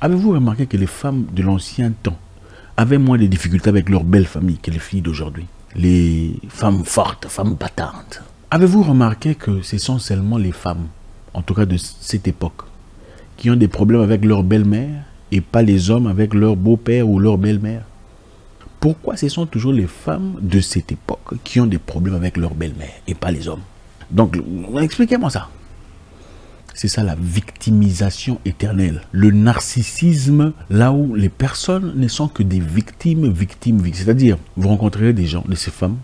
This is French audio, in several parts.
Avez-vous remarqué que les femmes de l'ancien temps avaient moins de difficultés avec leur belle famille que les filles d'aujourd'hui? Les femmes fortes, femmes battantes. Avez-vous remarqué que ce sont seulement les femmes, en tout cas de cette époque, qui ont des problèmes avec leur belle-mère et pas les hommes avec leur beau-père ou leur belle-mère? Pourquoi ce sont toujours les femmes de cette époque qui ont des problèmes avec leur belle-mère et pas les hommes? Donc, expliquez-moi ça. C'est ça la victimisation éternelle. Le narcissisme, là où les personnes ne sont que des victimes. C'est-à-dire, vous rencontrerez des gens, de ces femmes,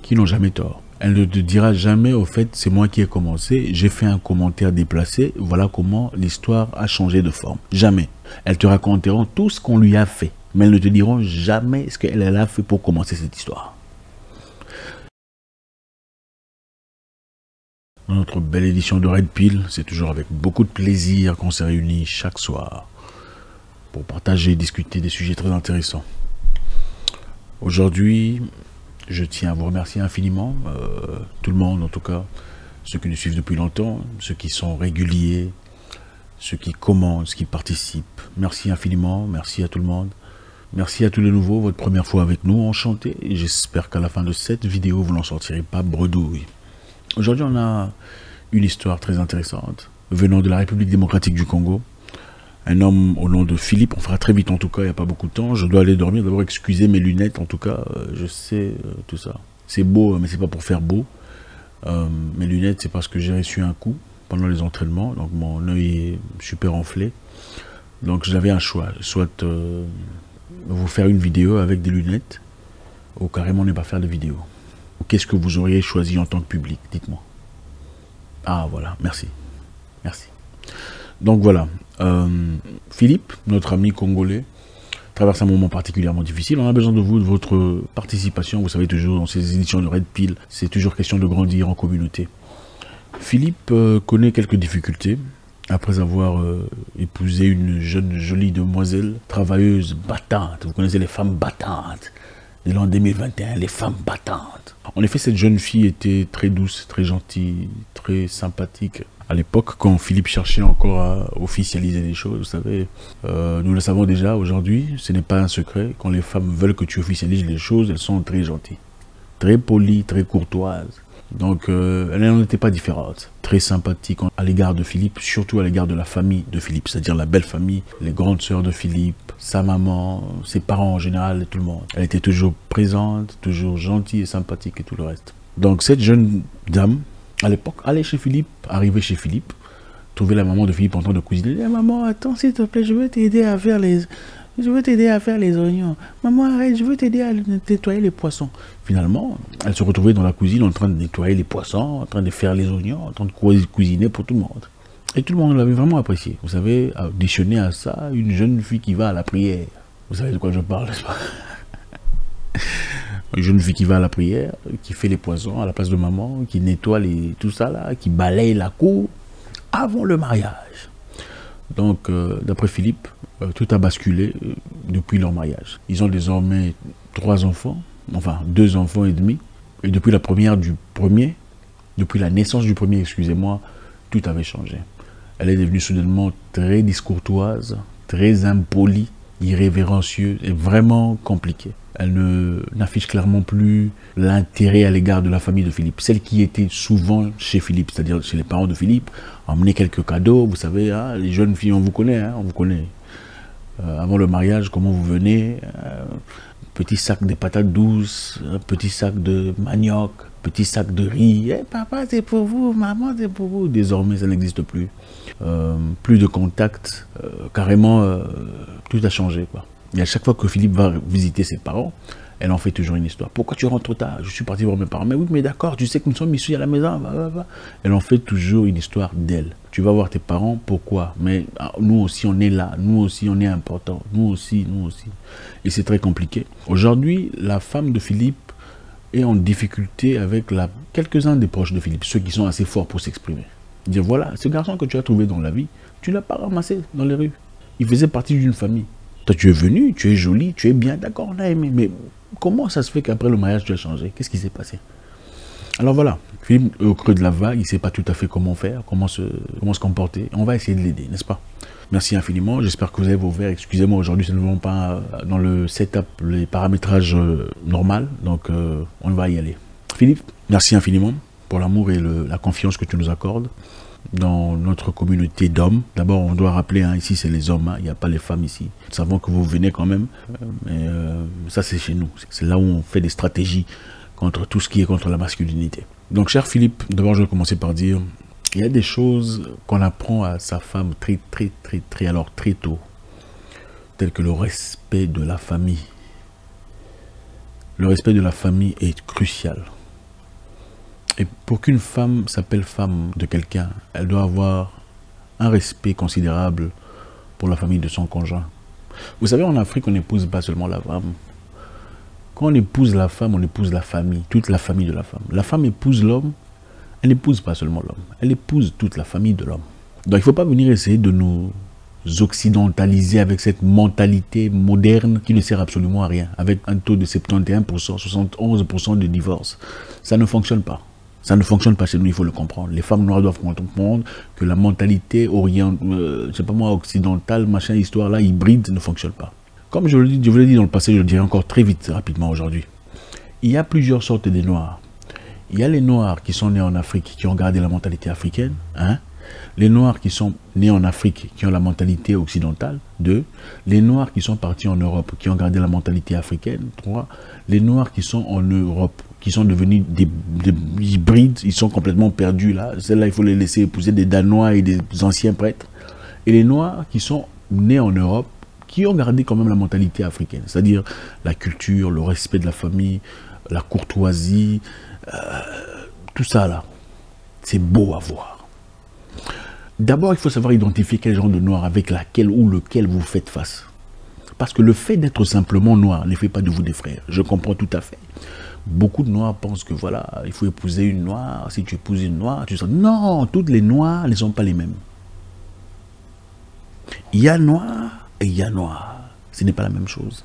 qui n'ont jamais tort. Elle ne te dira jamais, au fait, c'est moi qui ai commencé, j'ai fait un commentaire déplacé, voilà comment l'histoire a changé de forme. Jamais. Elles te raconteront tout ce qu'on lui a fait, mais elles ne te diront jamais ce qu'elle a fait pour commencer cette histoire. Dans notre belle édition de Red Pill, c'est toujours avec beaucoup de plaisir qu'on s'est réunis chaque soir pour partager et discuter des sujets très intéressants. Aujourd'hui, je tiens à vous remercier infiniment, tout le monde en tout cas, ceux qui nous suivent depuis longtemps, ceux qui sont réguliers, ceux qui commentent, ceux qui participent. Merci infiniment, merci à tout le monde. Merci à tous les nouveaux, votre première fois avec nous, enchanté. Et j'espère qu'à la fin de cette vidéo, vous n'en sortirez pas bredouille. Aujourd'hui, on a une histoire très intéressante, venant de la République démocratique du Congo. Un homme au nom de Philippe, on fera très vite en tout cas, il n'y a pas beaucoup de temps. Je dois aller dormir, d'abord excusez mes lunettes, en tout cas, je sais tout ça. C'est beau, mais c'est pas pour faire beau. Mes lunettes, c'est parce que j'ai reçu un coup pendant les entraînements, donc mon œil est super enflé. Donc j'avais un choix, soit vous faire une vidéo avec des lunettes, ou carrément ne pas faire de vidéo. Qu'est-ce que vous auriez choisi en tant que public? Dites-moi. Ah voilà, merci. Merci. Donc voilà, Philippe, notre ami congolais, traverse un moment particulièrement difficile. On a besoin de vous, de votre participation. Vous savez, toujours dans ces éditions de Red Pill, c'est toujours question de grandir en communauté. Philippe connaît quelques difficultés après avoir épousé une jeune jolie demoiselle, travailleuse, battante. Vous connaissez les femmes battantes. De l'an 2021, les femmes battantes. En effet, cette jeune fille était très douce, très gentille, très sympathique. À l'époque, quand Philippe cherchait encore à officialiser les choses, vous savez, nous le savons déjà aujourd'hui, ce n'est pas un secret. Quand les femmes veulent que tu officialises les choses, elles sont très gentilles, très polies, très courtoises. Donc, elle n'en était pas différente. Très sympathique à l'égard de Philippe, surtout à l'égard de la famille de Philippe, c'est-à-dire la belle famille, les grandes sœurs de Philippe, sa maman, ses parents en général, et tout le monde. Elle était toujours présente, toujours gentille et sympathique et tout le reste. Donc, cette jeune dame, à l'époque, allait chez Philippe, arrivait chez Philippe, trouvait la maman de Philippe en train de cuisiner. Elle dit, maman, attends, s'il te plaît, je veux t'aider à faire les... Je veux t'aider à faire les oignons. Maman, arrête, je veux t'aider à nettoyer les poissons. Finalement, elle se retrouvait dans la cuisine en train de nettoyer les poissons, en train de faire les oignons, en train de cuisiner pour tout le monde. Et tout le monde l'avait vraiment apprécié. Vous savez, additionner à ça une jeune fille qui va à la prière. Vous savez de quoi je parle, n'est-ce pas? Une jeune fille qui va à la prière, qui fait les poissons à la place de maman, qui nettoie tout ça là, qui balaye la cour avant le mariage. Donc, d'après Philippe, tout a basculé depuis leur mariage. Ils ont désormais 3 enfants, enfin 2 enfants et demi. Et depuis depuis la naissance du premier, excusez-moi, tout avait changé. Elle est devenue soudainement très discourtoise, très impolie, irrévérencieuse et vraiment compliquée. Elle n'affiche clairement plus l'intérêt à l'égard de la famille de Philippe. Celle qui était souvent chez Philippe, c'est-à-dire chez les parents de Philippe, emmener quelques cadeaux. Vous savez, hein, les jeunes filles, on vous connaît, hein, on vous connaît. Avant le mariage, comment vous venez, petit sac de patates douces, un petit sac de manioc, petit sac de riz. Hey, papa, c'est pour vous, maman, c'est pour vous. Désormais, ça n'existe plus. Plus de contact, carrément, tout a changé, quoi. Et à chaque fois que Philippe va visiter ses parents, elle en fait toujours une histoire. Pourquoi tu rentres tard? Je suis parti voir mes parents. Mais oui, mais d'accord, tu sais que nous sommes ici à la maison. Elle en fait toujours une histoire d'elle. Tu vas voir tes parents, pourquoi? Mais nous aussi, on est là. Nous aussi, on est important. Nous aussi, nous aussi. Et c'est très compliqué. Aujourd'hui, la femme de Philippe est en difficulté avec quelques-uns des proches de Philippe, ceux qui sont assez forts pour s'exprimer. Dire, voilà, ce garçon que tu as trouvé dans la vie, tu ne l'as pas ramassé dans les rues. Il faisait partie d'une famille. Toi, tu es venu, tu es jolie, tu es bien, d'accord, on a aimé. Mais comment ça se fait qu'après le mariage, tu as changé? Qu'est-ce qui s'est passé? Alors voilà, Philippe, au creux de la vague, il ne sait pas tout à fait comment faire, comment se comporter. On va essayer de l'aider, n'est-ce pas? Merci infiniment. J'espère que vous avez vos verres. Excusez-moi, aujourd'hui, ce ne vont pas dans le setup, les paramétrages normal. Donc, on va y aller. Philippe, merci infiniment pour l'amour et la confiance que tu nous accordes dans notre communauté d'hommes. D'abord, on doit rappeler, hein, ici, c'est les hommes. Hein, il n'y a pas les femmes ici. Nous savons que vous venez quand même. Mais ça, c'est chez nous. C'est là où on fait des stratégies contre tout ce qui est contre la masculinité. Donc, cher Philippe, d'abord, je vais commencer par dire... Il y a des choses qu'on apprend à sa femme très tôt, telles que le respect de la famille. Le respect de la famille est crucial. Et pour qu'une femme s'appelle femme de quelqu'un, elle doit avoir un respect considérable pour la famille de son conjoint. Vous savez, en Afrique, on n'épouse pas seulement la femme. Quand on épouse la femme, on épouse la famille, toute la famille de la femme. La femme épouse l'homme. Elle n'épouse pas seulement l'homme, elle épouse toute la famille de l'homme. Donc il ne faut pas venir essayer de nous occidentaliser avec cette mentalité moderne qui ne sert absolument à rien. Avec un taux de 71%, 71% de divorce. Ça ne fonctionne pas. Ça ne fonctionne pas chez nous, il faut le comprendre. Les femmes noires doivent comprendre que la mentalité je sais pas moi, occidentale, machin, histoire là, hybride, ne fonctionne pas. Comme je vous l'ai dit dans le passé, je le dirai encore très vite, rapidement aujourd'hui. Il y a plusieurs sortes de noirs. Il y a les noirs qui sont nés en Afrique, qui ont gardé la mentalité africaine. 1. Les noirs qui sont nés en Afrique, qui ont la mentalité occidentale. 2. Les noirs qui sont partis en Europe, qui ont gardé la mentalité africaine. 3. Les noirs qui sont en Europe, qui sont devenus des hybrides, ils sont complètement perdus là. Celles-là, il faut les laisser épouser des Danois et des anciens prêtres. Et les noirs qui sont nés en Europe, qui ont gardé quand même la mentalité africaine. C'est-à-dire la culture, le respect de la famille, la courtoisie, tout ça là, c'est beau à voir. D'abord, il faut savoir identifier quel genre de noir avec laquelle ou lequel vous faites face. Parce que le fait d'être simplement noir ne fait pas de vous des frères. Je comprends tout à fait. Beaucoup de noirs pensent que voilà, il faut épouser une noire. Si tu épouses une noire, tu sais. Non, toutes les noirs ne sont pas les mêmes. Il y a noir et il y a noir. Ce n'est pas la même chose.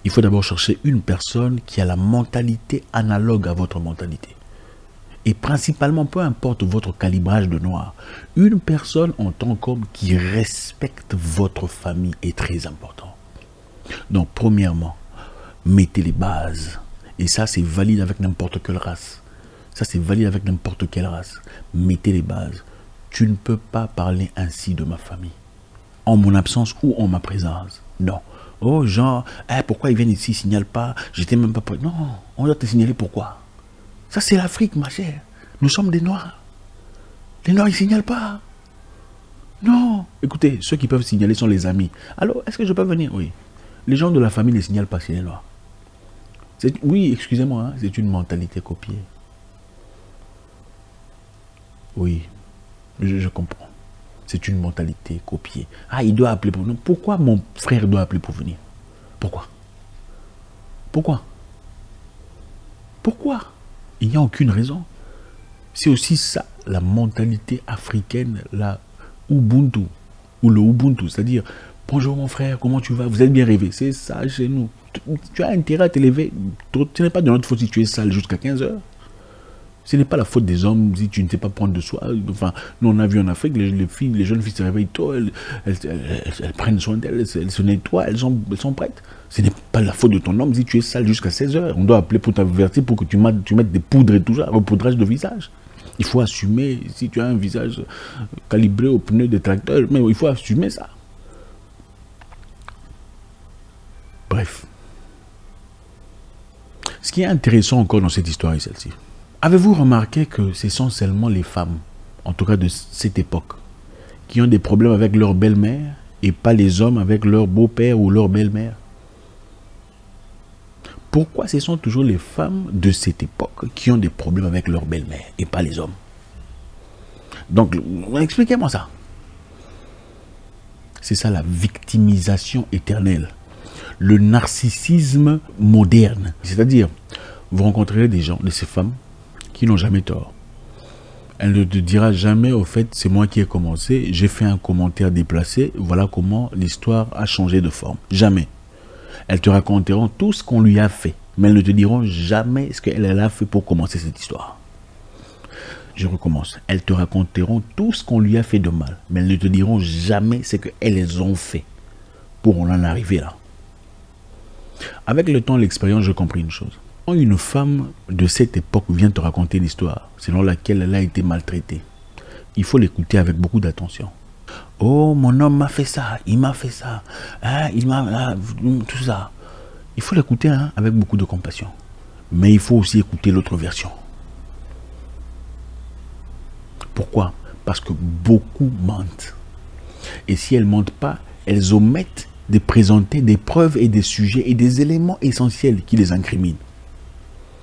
Il faut d'abord chercher une personne qui a la mentalité analogue à votre mentalité. Et principalement, peu importe votre calibrage de noir, une personne en tant qu'homme qui respecte votre famille est très important. Donc, premièrement, mettez les bases. Et ça, c'est valide avec n'importe quelle race. Ça, c'est valide avec n'importe quelle race. Mettez les bases. Tu ne peux pas parler ainsi de ma famille. En mon absence ou en ma présence. Non. Oh, genre, pourquoi ils viennent ici, ils ne signalent pas, j'étais même pas prêt. Non, on doit te signaler pourquoi. Ça, c'est l'Afrique, ma chère. Nous sommes des Noirs. Les Noirs, ils ne signalent pas. Non. Écoutez, ceux qui peuvent signaler sont les amis. Alors, est-ce que je peux venir? Oui. Les gens de la famille ne signalent pas chez les Noirs. Oui, excusez-moi, hein, c'est une mentalité copiée. Oui, je comprends. C'est une mentalité copiée. Ah, il doit appeler pour nous. Pourquoi mon frère doit appeler pour venir? Pourquoi? Pourquoi? Pourquoi? Il n'y a aucune raison. C'est aussi ça, la mentalité africaine, la Ubuntu, ou le Ubuntu, c'est-à-dire, bonjour mon frère, comment tu vas? Vous êtes bien rêvé. C'est ça chez nous. Tu as intérêt à t'élever. Ce n'est pas de notre faute si tu es sale jusqu'à 15 heures. Ce n'est pas la faute des hommes si tu ne sais pas prendre de soin. Enfin, nous on a vu en Afrique, les jeunes filles se réveillent tôt, elles prennent soin d'elles, elles se nettoient, elles sont prêtes. Ce n'est pas la faute de ton homme si tu es sale jusqu'à 16 heures. On doit appeler pour t'avertir pour que tu mettes des poudres et tout ça, repoudrage de visage. Il faut assumer, si tu as un visage calibré au pneu de tracteur, mais il faut assumer ça. Bref. Ce qui est intéressant encore dans cette histoire est celle-ci. Avez-vous remarqué que ce sont seulement les femmes, en tout cas de cette époque, qui ont des problèmes avec leur belle-mère et pas les hommes avec leur beau-père ou leur belle-mère? Pourquoi ce sont toujours les femmes de cette époque qui ont des problèmes avec leur belle-mère et pas les hommes? Donc, expliquez-moi ça. C'est ça la victimisation éternelle. Le narcissisme moderne. C'est-à-dire, vous rencontrerez des gens, de ces femmes, qui n'ont jamais tort. Elle ne te dira jamais, au fait, c'est moi qui ai commencé, j'ai fait un commentaire déplacé, voilà comment l'histoire a changé de forme. Jamais. Elles te raconteront tout ce qu'on lui a fait, mais elles ne te diront jamais ce qu'elle a fait pour commencer cette histoire. Je recommence. Elles te raconteront tout ce qu'on lui a fait de mal, mais elles ne te diront jamais ce qu'elles ont fait pour en arriver là. Avec le temps, l'expérience, j'ai compris une chose. Quand une femme de cette époque vient te raconter l'histoire selon laquelle elle a été maltraitée, il faut l'écouter avec beaucoup d'attention. Oh, mon homme m'a fait ça, il m'a fait ça, hein, il m'a... tout ça. Il faut l'écouter avec beaucoup de compassion. Mais il faut aussi écouter l'autre version. Pourquoi? Parce que beaucoup mentent. Et si elles ne mentent pas, elles omettent de présenter des preuves et des sujets et des éléments essentiels qui les incriminent.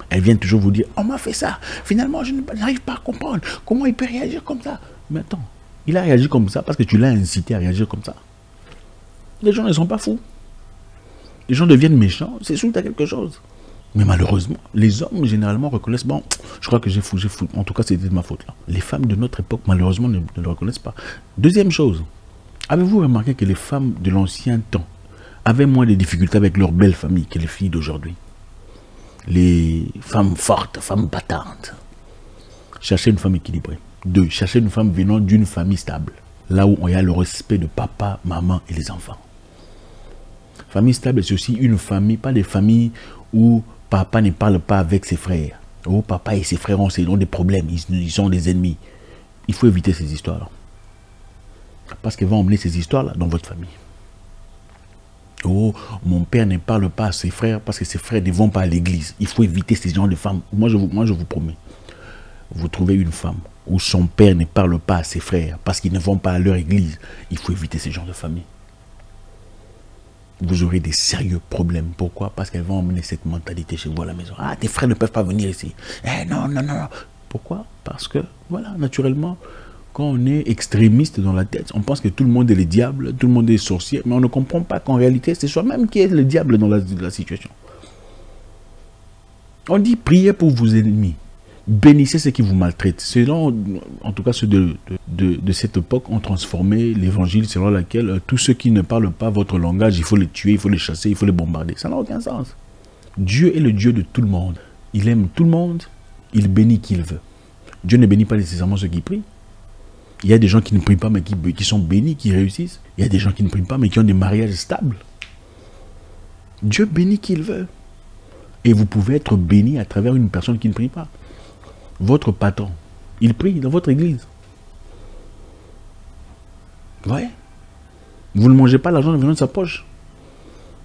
Elles viennent toujours vous dire, on m'a fait ça. Finalement, je n'arrive pas à comprendre. Comment il peut réagir comme ça? Mais attends, il a réagi comme ça parce que tu l'as incité à réagir comme ça. Les gens ne sont pas fous. Les gens deviennent méchants, c'est suite à quelque chose. Mais malheureusement, les hommes généralement reconnaissent, bon, je crois que j'ai fou. En tout cas, c'était de ma faute là. Les femmes de notre époque, malheureusement, ne le reconnaissent pas. Deuxième chose, avez-vous remarqué que les femmes de l'ancien temps avaient moins de difficultés avec leur belle famille que les filles d'aujourd'hui? Les femmes fortes, femmes battantes. Cherchez une femme équilibrée. 2. Cherchez une femme venant d'une famille stable. Là où il y a le respect de papa, maman et les enfants. Famille stable, c'est aussi une famille, pas des familles où papa ne parle pas avec ses frères. Où papa et ses frères ont des problèmes, ils sont des ennemis. Il faut éviter ces histoires-là. Parce qu'elles vont emmener ces histoires-là dans votre famille. Oh, mon père ne parle pas à ses frères parce que ses frères ne vont pas à l'église. Il faut éviter ces genres de femmes. Moi, je vous promets. Vous trouvez une femme où son père ne parle pas à ses frères parce qu'ils ne vont pas à leur église. Il faut éviter ces genres de famille. Vous aurez des sérieux problèmes. Pourquoi? Parce qu'elles vont emmener cette mentalité chez vous à la maison. Ah, tes frères ne peuvent pas venir ici. Eh non, non, non. Pourquoi? Parce que, voilà, naturellement, quand on est extrémiste dans la tête, on pense que tout le monde est le diable, tout le monde est sorcier, mais on ne comprend pas qu'en réalité, c'est soi-même qui est le diable dans la situation. On dit priez pour vos ennemis. Bénissez ceux qui vous maltraitent. Selon, en tout cas ceux de cette époque, ont transformé l'évangile selon laquelle tous ceux qui ne parlent pas votre langage, il faut les tuer, il faut les chasser, il faut les bombarder. Ça n'a aucun sens. Dieu est le Dieu de tout le monde. Il aime tout le monde, il bénit qui il veut. Dieu ne bénit pas nécessairement ceux qui prient. Il y a des gens qui ne prient pas mais qui sont bénis, qui réussissent. Il y a des gens qui ne prient pas mais qui ont des mariages stables. Dieu bénit qui il veut. Et vous pouvez être béni à travers une personne qui ne prie pas. Votre patron, il prie dans votre église. Vous voyez? Vous ne mangez pas l'argent venant de sa poche.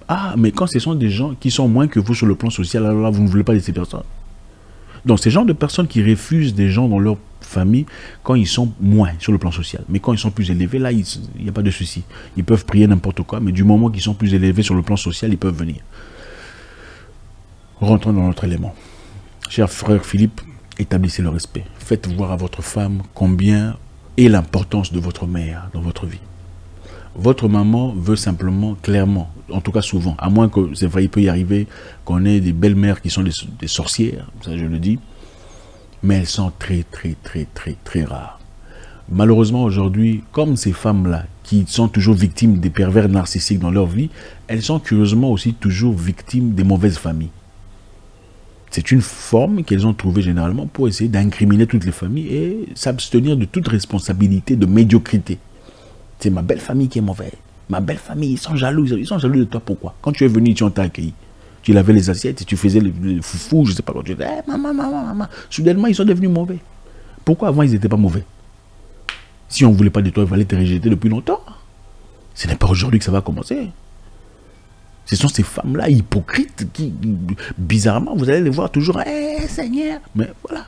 Ah, mais quand ce sont des gens qui sont moins que vous sur le plan social, alors là, vous ne voulez pas de ces personnes. Donc, ces gens de personnes qui refusent des gens dans leur famille quand ils sont moins sur le plan social. Mais quand ils sont plus élevés, là, il n'y a pas de souci. Ils peuvent prier n'importe quoi, mais du moment qu'ils sont plus élevés sur le plan social, ils peuvent venir. Rentrons dans notre élément. Cher frère Philippe, établissez le respect. Faites voir à votre femme combien est l'importance de votre mère dans votre vie. Votre maman veut simplement, clairement, en tout cas souvent, à moins que, c'est vrai, il peut y arriver qu'on ait des belles-mères qui sont des sorcières, ça je le dis, mais elles sont très, très, très, très, très rares. Malheureusement aujourd'hui, comme ces femmes-là, qui sont toujours victimes des pervers narcissiques dans leur vie, elles sont curieusement aussi toujours victimes des mauvaises familles. C'est une forme qu'elles ont trouvée généralement pour essayer d'incriminer toutes les familles et s'abstenir de toute responsabilité de médiocrité. C'est ma belle famille qui est mauvaise. Ma belle famille, ils sont jaloux. Ils sont jaloux de toi, pourquoi? Quand tu es venu, tu t'es accueilli. Tu lavais les assiettes, tu faisais le foufou, je ne sais pas quoi. Tu disais, hey, maman. Soudainement, ils sont devenus mauvais. Pourquoi avant, ils n'étaient pas mauvais? Si on ne voulait pas de toi, il fallait te rejeter depuis longtemps. Ce n'est pas aujourd'hui que ça va commencer. Ce sont ces femmes-là hypocrites qui, bizarrement, vous allez les voir toujours, hey, Seigneur. Mais voilà.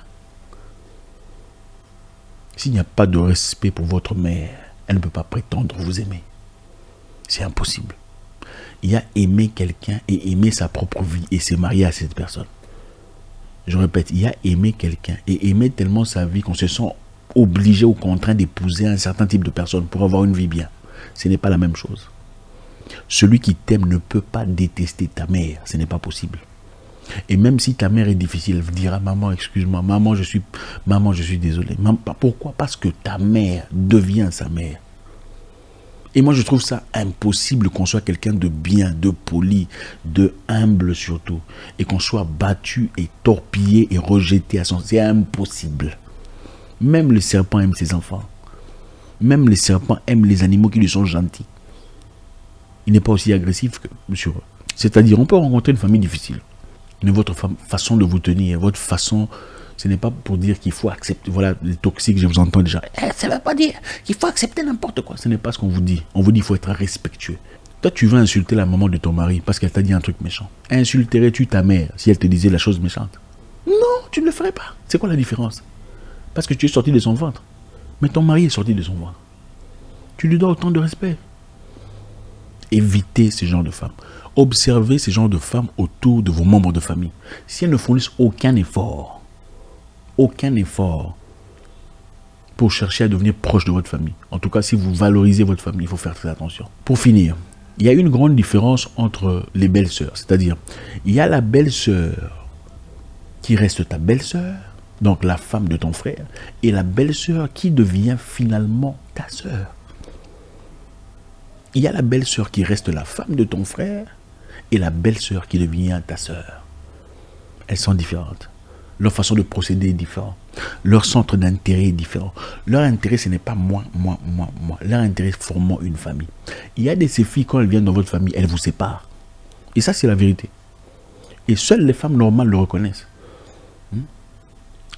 S'il n'y a pas de respect pour votre mère, elle ne peut pas prétendre vous aimer. C'est impossible. Il y a aimer quelqu'un et aimer sa propre vie et se marier à cette personne. Je répète, il y a aimer quelqu'un et aimer tellement sa vie qu'on se sent obligé ou contraint d'épouser un certain type de personne pour avoir une vie bien. Ce n'est pas la même chose. Celui qui t'aime ne peut pas détester ta mère. Ce n'est pas possible. Et même si ta mère est difficile, elle dira, maman, excuse-moi, maman, je suis désolé. Pourquoi? Parce que ta mère devient sa mère. Et moi, je trouve ça impossible qu'on soit quelqu'un de bien, de poli, de humble surtout. Et qu'on soit battu et torpillé et rejeté à son... C'est impossible. Même le serpent aime ses enfants. Même les serpents aiment les animaux qui lui sont gentils. Il n'est pas aussi agressif que monsieur. C'est-à-dire, on peut rencontrer une famille difficile. Mais votre façon de vous tenir, votre façon, ce n'est pas pour dire qu'il faut accepter. Voilà, les toxiques, je vous entends déjà. Ça ne veut pas dire qu'il faut accepter n'importe quoi. Ce n'est pas ce qu'on vous dit. On vous dit qu'il faut être respectueux. Toi, tu vas insulter la maman de ton mari parce qu'elle t'a dit un truc méchant. Insulterais-tu ta mère si elle te disait la chose méchante? Non, tu ne le ferais pas. C'est quoi la différence? Parce que tu es sorti de son ventre. Mais ton mari est sorti de son ventre. Tu lui dois autant de respect. Évitez ce genre de femmes. Observez ce genre de femmes autour de vos membres de famille. Si elles ne fournissent aucun effort pour chercher à devenir proche de votre famille. En tout cas, si vous valorisez votre famille, il faut faire très attention. Pour finir, il y a une grande différence entre les belles-sœurs. C'est-à-dire, il y a la belle-sœur qui reste ta belle-sœur, donc la femme de ton frère, et la belle-sœur qui devient finalement ta sœur. Il y a la belle-sœur qui reste la femme de ton frère, et la belle-sœur qui devient ta sœur. Elles sont différentes. Leur façon de procéder est différente. Leur centre d'intérêt est différent. Leur intérêt, ce n'est pas moi. Leur intérêt formant une famille. Il y a de ces filles, quand elles viennent dans votre famille, elles vous séparent. Et ça, c'est la vérité. Et seules les femmes normales le reconnaissent.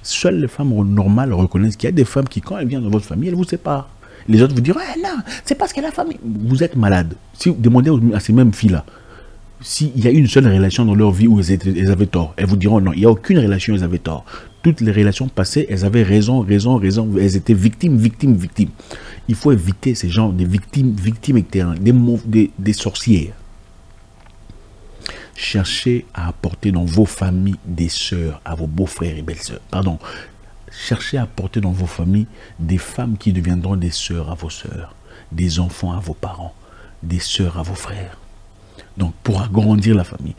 Seules les femmes normales reconnaissent qu'il y a des femmes qui, quand elles viennent dans votre famille, elles vous séparent. Les autres vous diront, ah, non, c'est parce qu'elle a la famille. Vous êtes malade. Si vous demandez à ces mêmes filles-là, s'il y a une seule relation dans leur vie où elles avaient tort, elles vous diront non, il n'y a aucune relation où elles avaient tort. Toutes les relations passées, elles avaient raison. Elles étaient victimes. Il faut éviter ces gens de victimes éternelles, des sorcières. Cherchez à apporter dans vos familles des sœurs à vos beaux-frères et belles-sœurs. Pardon. Cherchez à apporter dans vos familles des femmes qui deviendront des sœurs à vos sœurs, des enfants à vos parents, des sœurs à vos frères. Donc, pour agrandir la famille,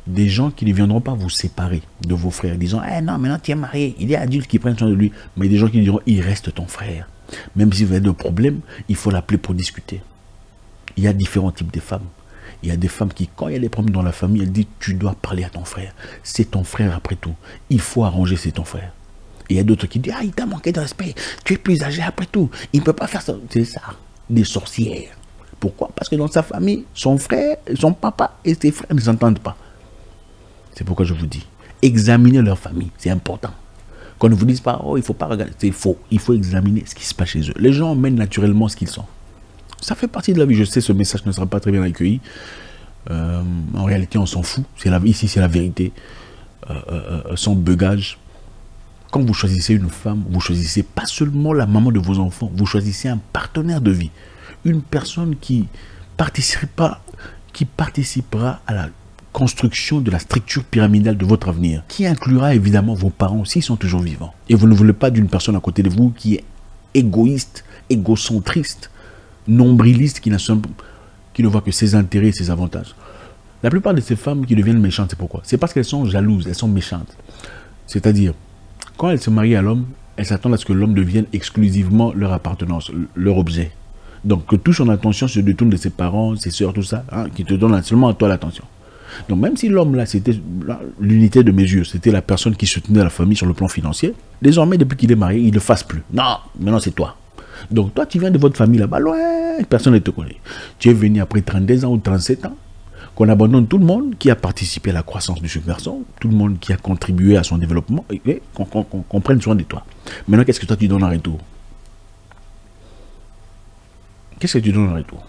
des gens qui ne viendront pas vous séparer de vos frères, disant, eh non, maintenant tu es marié, il est adulte qui prennent soin de lui. Mais des gens qui diront, il reste ton frère. Même si vous avez des problèmes, il faut l'appeler pour discuter. Il y a différents types de femmes. Il y a des femmes qui, quand il y a des problèmes dans la famille, elles disent, tu dois parler à ton frère. C'est ton frère après tout. Il faut arranger, c'est ton frère. Et il y a d'autres qui disent, ah, il t'a manqué de respect. Tu es plus âgé après tout. Il ne peut pas faire ça. C'est ça, des sorcières. Pourquoi? Parce que dans sa famille, son frère, son papa et ses frères ne s'entendent pas. C'est pourquoi je vous dis, examinez leur famille, c'est important. Qu'on ne vous dise pas, oh, il ne faut pas regarder, c'est faux. Il faut examiner ce qui se passe chez eux. Les gens mènent naturellement ce qu'ils sont. Ça fait partie de la vie. Je sais, ce message ne sera pas très bien accueilli. En réalité, on s'en fout. Ici, c'est la vérité. Sans bugage. Quand vous choisissez une femme, vous choisissez pas seulement la maman de vos enfants, vous choisissez un partenaire de vie. Une personne qui participera à la construction de la structure pyramidale de votre avenir, qui inclura évidemment vos parents s'ils sont toujours vivants. Et vous ne voulez pas d'une personne à côté de vous qui est égoïste, égocentriste, nombriliste, qui ne voit que ses intérêts et ses avantages. La plupart de ces femmes qui deviennent méchantes, c'est pourquoi? C'est parce qu'elles sont jalouses, elles sont méchantes. C'est-à-dire, quand elles se marient à l'homme, elles s'attendent à ce que l'homme devienne exclusivement leur appartenance, leur objet. Donc que toute son attention se détourne de ses parents, ses soeurs, tout ça, hein, qui te donnent seulement à toi l'attention. Donc même si l'homme là, c'était l'unité de mesure, c'était la personne qui soutenait la famille sur le plan financier, désormais depuis qu'il est marié, il ne le fasse plus. Non, maintenant c'est toi. Donc toi tu viens de votre famille là-bas, loin, personne ne te connaît. Tu es venu après 32 ans ou 37 ans, qu'on abandonne tout le monde qui a participé à la croissance du garçon, tout le monde qui a contribué à son développement, et qu'on prenne soin de toi. Maintenant, qu'est-ce que toi tu donnes en retour? Qu'est-ce que tu donnes en retour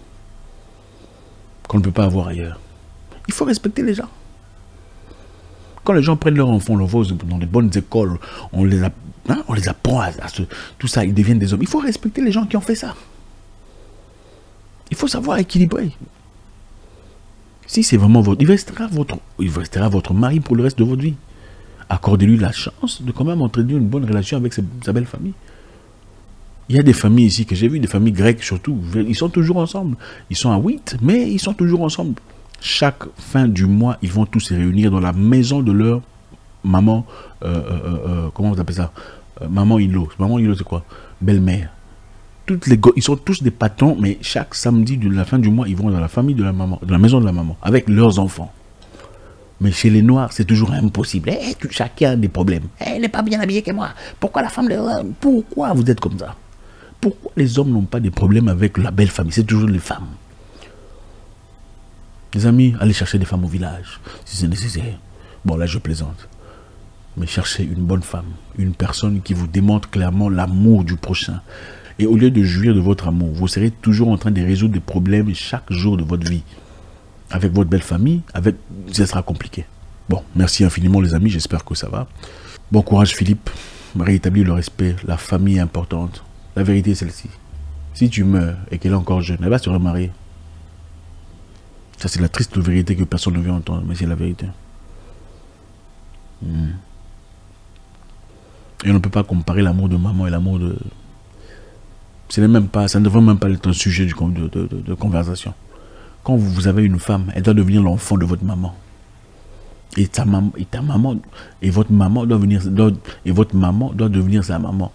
qu'on ne peut pas avoir ailleurs? Il faut respecter les gens. Quand les gens prennent leur enfant, on l'envoie dans les bonnes écoles, on les apprend à tout ça, ils deviennent des hommes. Il faut respecter les gens qui ont fait ça. Il faut savoir équilibrer. Si c'est vraiment il restera votre mari pour le reste de votre vie. Accordez-lui la chance de quand même entretenir une bonne relation avec sa belle famille. Il y a des familles ici que j'ai vues, des familles grecques surtout, ils sont toujours ensemble. Ils sont à 8, mais ils sont toujours ensemble. Chaque fin du mois, ils vont tous se réunir dans la maison de leur maman, comment vous appelez ça? Maman in-law. Maman in-law, c'est quoi? Belle-mère. Ils sont tous des patrons, mais chaque samedi de la fin du mois, ils vont dans la famille de la maman, dans la maison de la maman, avec leurs enfants. Mais chez les Noirs, c'est toujours impossible. Chacun a des problèmes. Elle n'est pas bien habillée que moi. Pourquoi la femme... Pourquoi vous êtes comme ça? Pourquoi les hommes n'ont pas de problèmes avec la belle famille? C'est toujours les femmes. Les amis, allez chercher des femmes au village, si c'est nécessaire. Bon, là, je plaisante. Mais cherchez une bonne femme, une personne qui vous démontre clairement l'amour du prochain. Et au lieu de jouir de votre amour, vous serez toujours en train de résoudre des problèmes chaque jour de votre vie. Avec votre belle famille, ça sera compliqué. Bon, merci infiniment les amis, j'espère que ça va. Bon courage Philippe, rétablir le respect, la famille est importante. La vérité est celle-ci. Si tu meurs et qu'elle est encore jeune, elle va se remarier. Ça c'est la triste vérité que personne ne veut entendre, mais c'est la vérité. Et on ne peut pas comparer l'amour de maman et l'amour de... Ça ne devrait même pas être un sujet de conversation. Quand vous avez une femme, elle doit devenir l'enfant de votre maman. Et ta maman et votre maman doit devenir sa maman.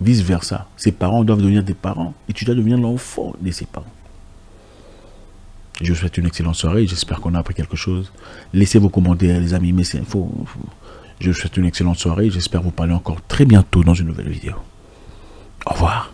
Vice versa. Ses parents doivent devenir tes parents et tu dois devenir l'enfant de ses parents. Je vous souhaite une excellente soirée. J'espère qu'on a appris quelque chose. Laissez vos commentaires, les amis. Mais je vous souhaite une excellente soirée. J'espère vous parler encore très bientôt dans une nouvelle vidéo. Au revoir.